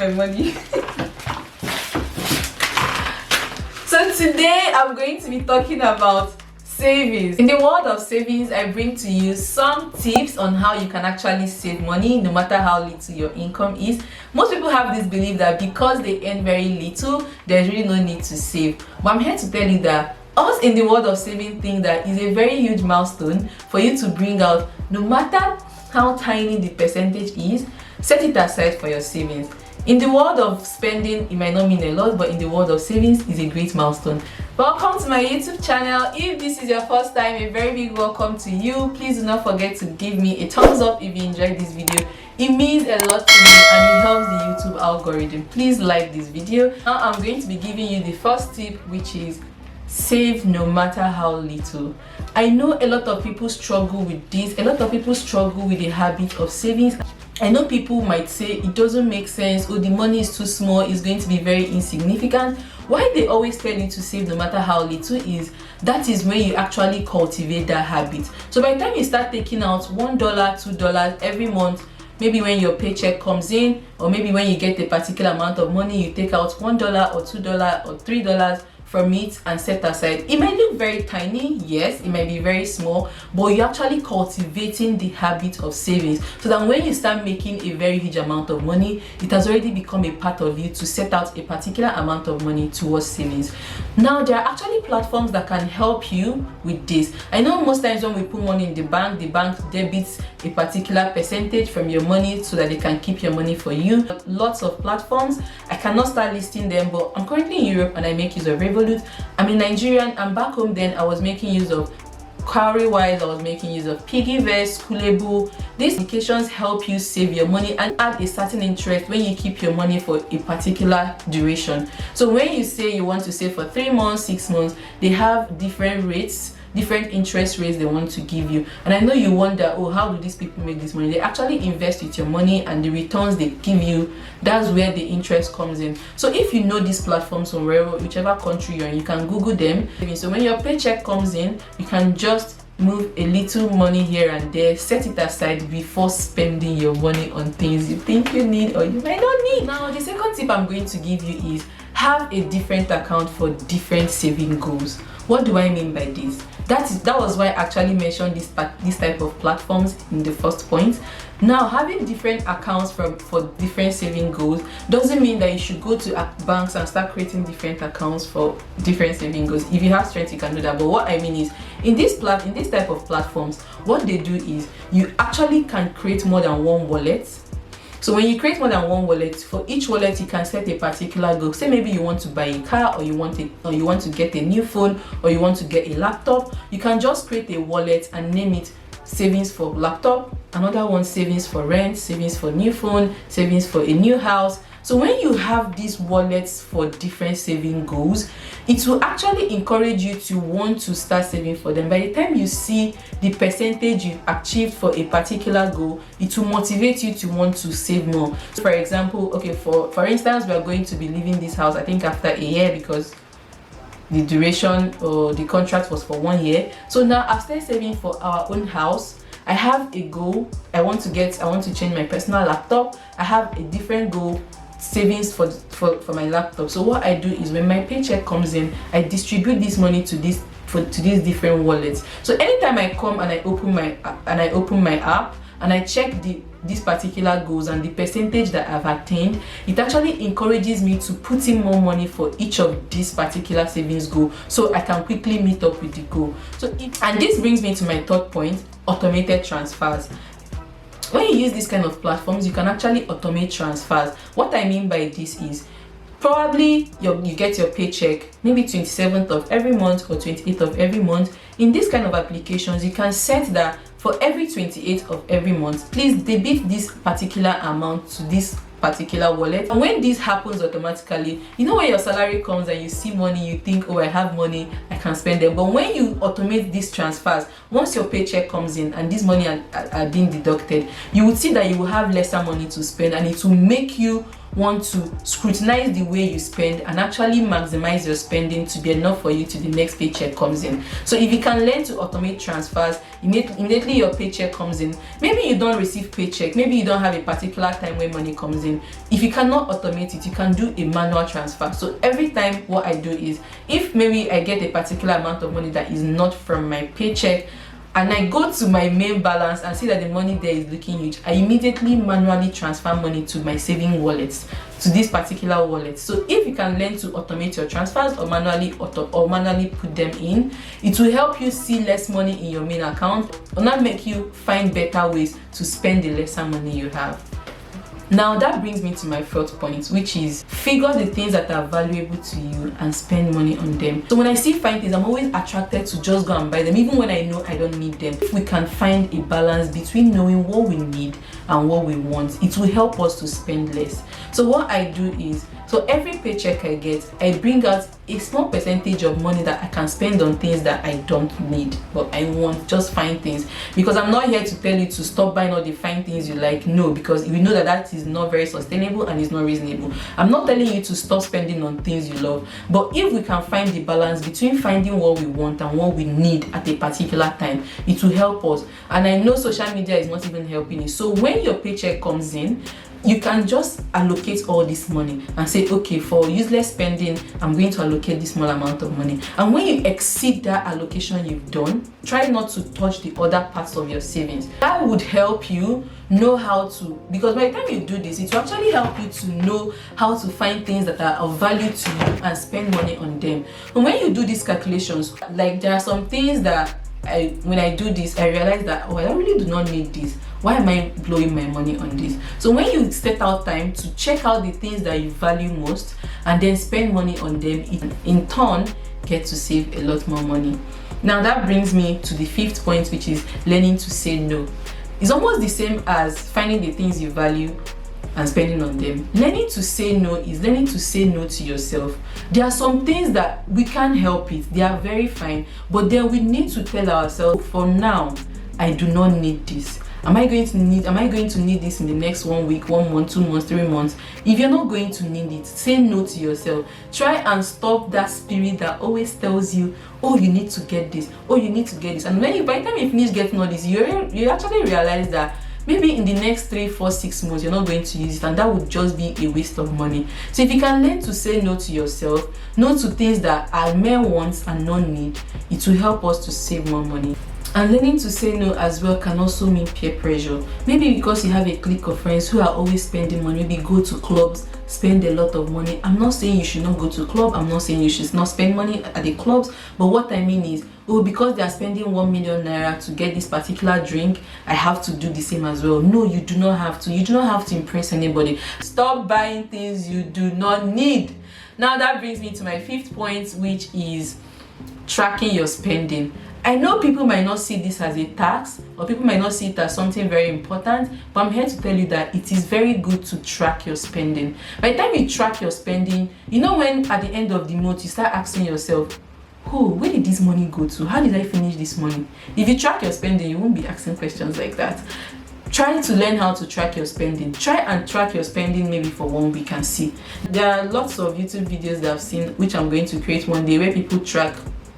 my money. So today I'm going to be talking about savings. In the world of savings, I bring to you some tips on how you can actually save money no matter how little your income is. Most people have this belief that because they earn very little, there's really no need to save. But I'm here to tell you that us in the world of saving think that is a very huge milestone for you to bring out. No matter how tiny the percentage is, set it aside for your savings. In the world of spending, it might not mean a lot, but in the world of savings is a great milestone. Welcome to my YouTube channel. If this is your first time, a very big welcome to you. Please do not forget to give me a thumbs up if you enjoyed this video. It means a lot to me and it helps the YouTube algorithm. Please like this video. Now I'm going to be giving you the first tip, which is save no matter how little. I know a lot of people struggle with this. A lot of people struggle with the habit of savings. I know people might say it doesn't make sense, or the money is too small, it's going to be very insignificant. Why they always tell you to save no matter how little is, that is when you actually cultivate that habit. So by the time you start taking out $1, $2 every month, maybe when your paycheck comes in, or maybe when you get a particular amount of money, you take out $1 or $2 or $3 from it and set aside. It might look very tiny, yes, it might be very small, but you're actually cultivating the habit of savings, so that when you start making a very huge amount of money, it has already become a part of you to set out a particular amount of money towards savings. Now there are actually platforms that can help you with this. I know most times when we put money in the bank debits a particular percentage from your money so that they can keep your money for you. Lots of platforms, I cannot start listing them, but I'm currently in Europe and I make use of I'm a Nigerian, and back home then I was making use of Cowrywise, I was making use of Piggyvest, Schoolable. These applications help you save your money and add a certain interest when you keep your money for a particular duration. So when you say you want to save for 3 months, 6 months, they have different rates, different interest rates they want to give you. And I know you wonder, oh, how do these people make this money? They actually invest with your money, and the returns they give you, that's where the interest comes in. So if you know these platforms from whichever country you're in, you can Google them. So when your paycheck comes in, you can just move a little money here and there, set it aside before spending your money on things you think you need or you might not need. Now the second tip I'm going to give you is have a different account for different saving goals. What do I mean by this? That was why I actually mentioned this type of platforms in the first point. Now, having different accounts for different saving goals doesn't mean that you should go to banks and start creating different accounts for different saving goals. If you have strength, you can do that. But what I mean is, in this type of platforms, what they do is you actually can create more than one wallet. So when you create more than one wallet, for each wallet you can set a particular goal. Say maybe you want to buy a car, or you want to get a new phone, or you want to get a laptop. You can just create a wallet and name it savings for laptop, another one savings for rent, savings for new phone, savings for a new house. So when you have these wallets for different saving goals, it will actually encourage you to want to start saving for them. By the time you see the percentage you've achieved for a particular goal, it will motivate you to want to save more. So for example, okay, for instance, we are going to be leaving this house, I think after a year, because the duration or the contract was for 1 year. So now I've started saving for our own house. I have a goal. I want to change my personal laptop. I have a different goal, savings for my laptop. So what I do is, when my paycheck comes in, I distribute this money to these different wallets. So anytime I come and I open my app and I check these particular goals and the percentage that I've attained, it actually encourages me to put in more money for each of these particular savings goal, so I can quickly meet up with the goal. And this brings me to my third point: automated transfers. When you use this kind of platforms, you can actually automate transfers. What I mean by this is, probably you get your paycheck maybe 27th of every month or 28th of every month. In this kind of applications, you can set that for every 28th of every month, please debit this particular amount to this particular wallet. And when this happens automatically, you know, when your salary comes and you see money, you think, oh, I have money, I can spend them. But when you automate these transfers, once your paycheck comes in and this money are being deducted, you will see that you will have lesser money to spend, and it will make you want to scrutinize the way you spend and actually maximize your spending to be enough for you till the next paycheck comes in. So if you can learn to automate transfers, immediately your paycheck comes in. Maybe you don't receive paycheck, maybe you don't have a particular time when money comes in. If you cannot automate it, you can do a manual transfer. So every time, what I do is, if maybe I get a particular amount of money that is not from my paycheck, and I go to my main balance and see that the money there is looking huge, I immediately manually transfer money to my saving wallets, to this particular wallet. So if you can learn to automate your transfers or manually put them in, it will help you see less money in your main account, or not make you find better ways to spend the lesser money you have. Now that brings me to my fourth point, which is figure the things that are valuable to you and spend money on them. So when I see fine things, I'm always attracted to just go and buy them, even when I know I don't need them. If we can find a balance between knowing what we need and what we want, it will help us to spend less. So what I do is, so every paycheck I get, I bring out a small percentage of money that I can spend on things that I don't need but I want, just fine things. Because I'm not here to tell you to stop buying all the fine things you like. No, because we know that that is not very sustainable and it's not reasonable. I'm not telling you to stop spending on things you love, but if we can find the balance between finding what we want and what we need at a particular time, it will help us. And I know social media is not even helping you. So when your paycheck comes in, you can just allocate all this money and say, okay, for useless spending, I'm going to allocate this small amount of money. And when you exceed that allocation you've done, try not to touch the other parts of your savings. That would help you know how to, because by the time you do this, it will actually help you to know how to find things that are of value to you and spend money on them. And when you do these calculations, like there are some things that when I do this, I realize that, oh, I really do not need this. Why am I blowing my money on this? So when you set out time to check out the things that you value most and then spend money on them, in turn get to save a lot more money. Now that brings me to the fifth point, which is learning to say no. It's almost the same as finding the things you value and spending on them. Learning to say no is learning to say no to yourself. There are some things that we can't help it, they are very fine, but then we need to tell ourselves, for now, I do not need this. Am I going to need this in the next 1 week, 1 month, 2 months, 3 months? If you're not going to need it, say no to yourself. Try and stop that spirit that always tells you, oh, you need to get this, oh, you need to get this. And by the time you finish getting all this, you actually realize that maybe in the next 3, 4, 6 months you're not going to use it, and that would just be a waste of money. So if you can learn to say no to yourself, no to things that are mere wants and not need, it will help us to save more money. And learning to say no as well can also mean peer pressure. Maybe because you have a clique of friends who are always spending money, maybe go to clubs, spend a lot of money. I'm not saying you should not go to a club, I'm not saying you should not spend money at the clubs, but what I mean is, oh, because they are spending 1 million naira to get this particular drink, I have to do the same as well. No, you do not have to. You do not have to impress anybody. Stop buying things you do not need. Now that brings me to my fifth point, which is tracking your spending. I know people might not see this as a tax, or people might not see it as something very important, but I'm here to tell you that it is very good to track your spending. By the time you track your spending, you know, when at the end of the month you start asking yourself, oh, where did this money go to? How did I finish this money? If you track your spending, you won't be asking questions like that. Try to learn how to track your spending. Try and track your spending maybe for 1 week and see. There are lots of YouTube videos that I've seen, which I'm going to create one day, where people track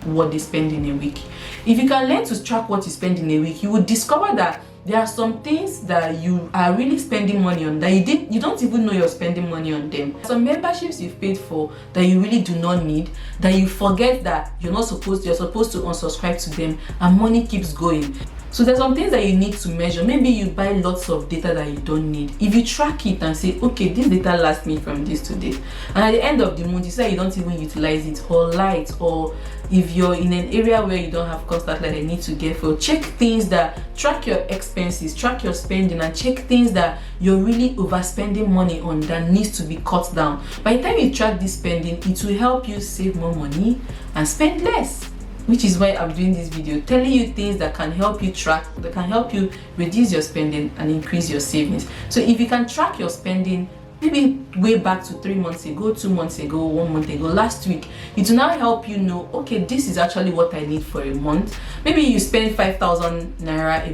what they spend in a week. If you can learn to track what you spend in a week, you will discover that there are some things that you are really spending money on that you don't even know you're spending money on them. Some memberships you've paid for that you really do not need, that you forget that you're supposed to unsubscribe to them, and money keeps going. So there's some things that you need to measure. Maybe you buy lots of data that you don't need. If you track it and say, okay, this data lasts me from this to this, and at the end of the month you say you don't even utilize it, or light, or if you're in an area where you don't have constant light and need to get fuel, check things that track your expenses, track your spending, and check things that you're really overspending money on that needs to be cut down. By the time you track this spending, it will help you save more money and spend less. Which is why I'm doing this video, telling you things that can help you track, that can help you reduce your spending and increase your savings. So if you can track your spending maybe way back to 3 months ago, 2 months ago, 1 month ago, last week. It will now help you know, okay, this is actually what I need for a month. Maybe you spend 5,000 naira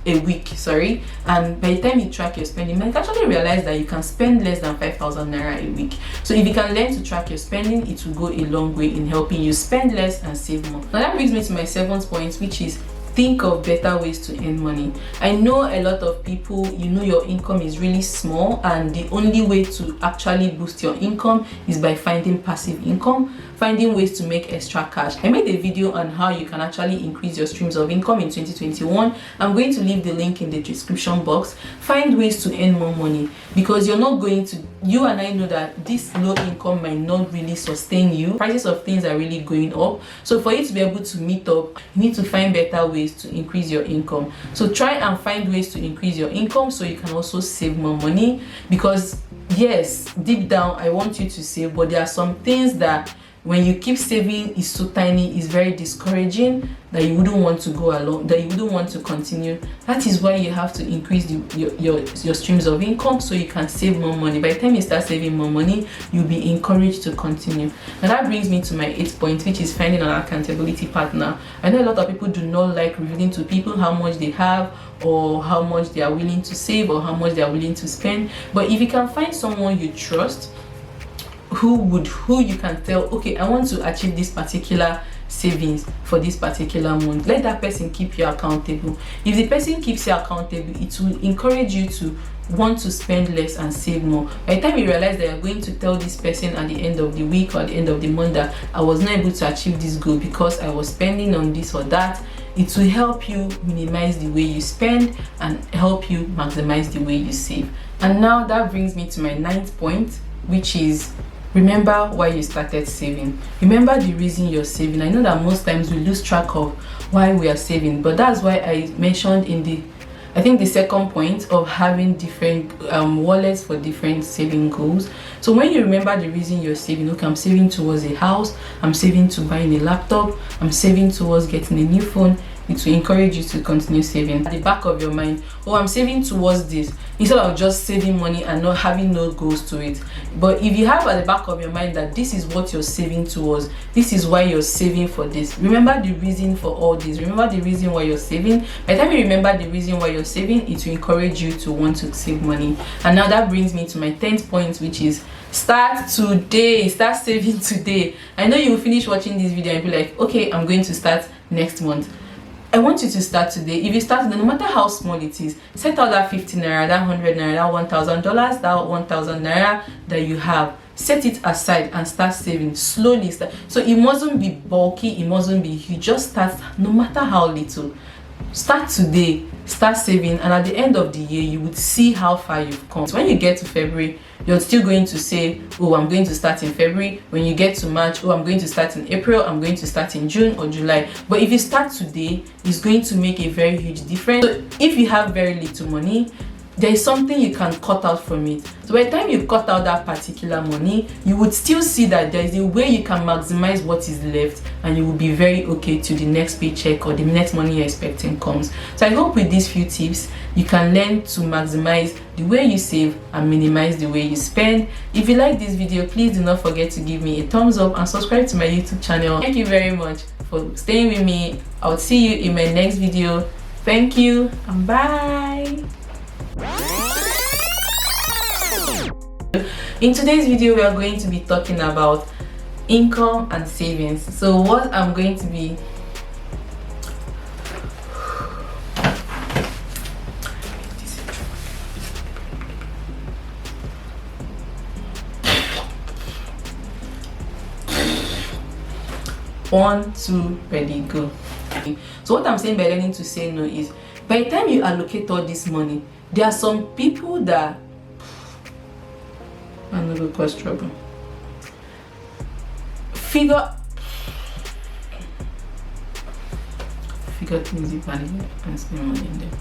a week, sorry, and by the time you track your spending, you might actually realize that you can spend less than 5,000 naira a week. So if you can learn to track your spending, it will go a long way in helping you spend less and save more. Now that brings me to my 7th point, which is think of better ways to earn money. I know a lot of people, you know, your income is really small, and the only way to actually boost your income is by finding passive income, finding ways to make extra cash. I made a video on how you can actually increase your streams of income in 2021. I'm going to leave the link in the description box. Find ways to earn more money, because you're not going to, you and I know that this low income might not really sustain you. Prices of things are really going up, so for you to be able to meet up, you need to find better ways to increase your income. So try and find ways to increase your income so you can also save more money, because yes, deep down I want you to save, but there are some things that when you keep saving is so tiny, is very discouraging, that you wouldn't want to go along, that you wouldn't want to continue. That is why you have to increase your streams of income so you can save more money. By the time you start saving more money, you'll be encouraged to continue. And that brings me to my 8th point, which is finding an accountability partner. I know a lot of people do not like revealing to people how much they have, or how much they are willing to save, or how much they are willing to spend. But if you can find someone you trust, who you can tell, okay, I want to achieve this particular savings for this particular month, let that person keep you accountable. If the person keeps you accountable, it will encourage you to want to spend less and save more. By the time you realize that you're going to tell this person at the end of the week or at the end of the month that I was not able to achieve this goal because I was spending on this or that, it will help you minimize the way you spend and help you maximize the way you save. And now that brings me to my 9th point, which is remember why you started saving. Remember the reason you're saving. I know that most times we lose track of why we are saving, but that's why I mentioned in the, I think, the 2nd point of having different wallets for different saving goals. So when you remember the reason you're saving, okay, I'm saving towards a house, I'm saving to buying a laptop, I'm saving towards getting a new phone, it will encourage you to continue saving. At the back of your mind, oh, I'm saving towards this, instead of just saving money and not having no goals to it. But if you have at the back of your mind that this is what you're saving towards, this is why you're saving for this, remember the reason for all this, remember the reason why you're saving. By the time you remember the reason why you're saving, it will encourage you to want to save money. And now that brings me to my 10th point, which is start today. Start saving today. I know you will finish watching this video and be like, okay, I'm going to start next month. I want you to start today. If you start today, no matter how small it is, set out that 50 naira, that 100 naira, that $1,000, that 1,000 naira that you have. Set it aside and start saving slowly. So it mustn't be bulky, it mustn't be huge. Just start, no matter how little. Start today, start saving, and at the end of the year you would see how far you've come. So when you get to February, you're still going to say, oh, I'm going to start in February. When you get to March, oh, I'm going to start in April, I'm going to start in June or July. But if you start today, it's going to make a very huge difference. So if you have very little money, there is something you can cut out from it. So by the time you cut out that particular money, you would still see that there is a way you can maximize what is left, and you will be very okay till the next paycheck or the next money you're expecting comes. So I hope with these few tips you can learn to maximize the way you save and minimize the way you spend. If you like this video, please do not forget to give me a thumbs up and subscribe to my YouTube channel. Thank you very much for staying with me. I'll see you in my next video. Thank you and bye. In today's video, we are going to be talking about income and savings. So what I'm going to be one, two, ready, go. So what I'm saying by learning to say no is, by the time you allocate all this money, there are some people that I'm not going to cause trouble. Figure things differently and spend money in them.